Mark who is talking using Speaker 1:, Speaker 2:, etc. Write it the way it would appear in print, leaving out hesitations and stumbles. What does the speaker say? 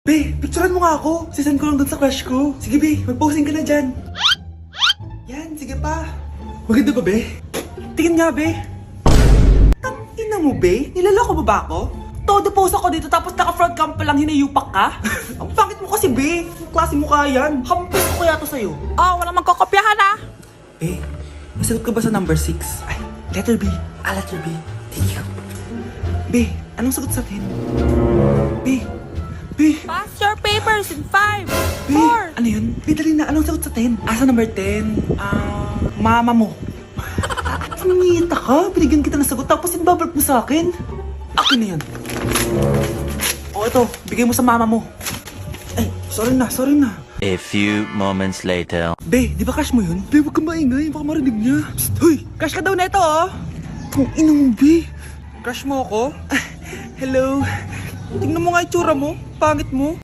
Speaker 1: Be, picturean mo nga ako. Sisend ko lang dun sa crush ko. Sige, be, mag-posing ka na dyan. Yan, sige pa. Maganda ba, be? Tingin nga, be. Ina mo, be? Nilaloko mo ba ako? Todo pose ako dito tapos naka-front cam pa lang hinayupak ka? Ang pangit mo kasi, be. Ang klase mukha yan. Hampis ko kaya to sa'yo.
Speaker 2: Oh, walang magkokopyahan ah.
Speaker 1: Be, nasagot ka ba sa number 6? Ay, letter B. Letter B. Thank you. Be, anong sagot sa 10? Be,
Speaker 2: Pass your papers in 5,
Speaker 1: Be,
Speaker 2: 4.
Speaker 1: ano yun? Be, dali na. Anong sagot sa 10? Sa number 10? Mama mo. Sumingita ka? Binigyan kita ng sagot tapos inbabalik mo sa akin? Akin na yan. O, ito. Bigay mo sa mama mo. Ay, sorry na.
Speaker 3: A few moments later.
Speaker 1: Be, di ba crush mo yun? Be, huwag kang maingay. Baka marinig niya. Psst, hoy! Crush ka daw na ito, oh! Kung ina mo, Be. Crush mo ako? Hello? Tingnan mo nga itsura mo. Pangit mo.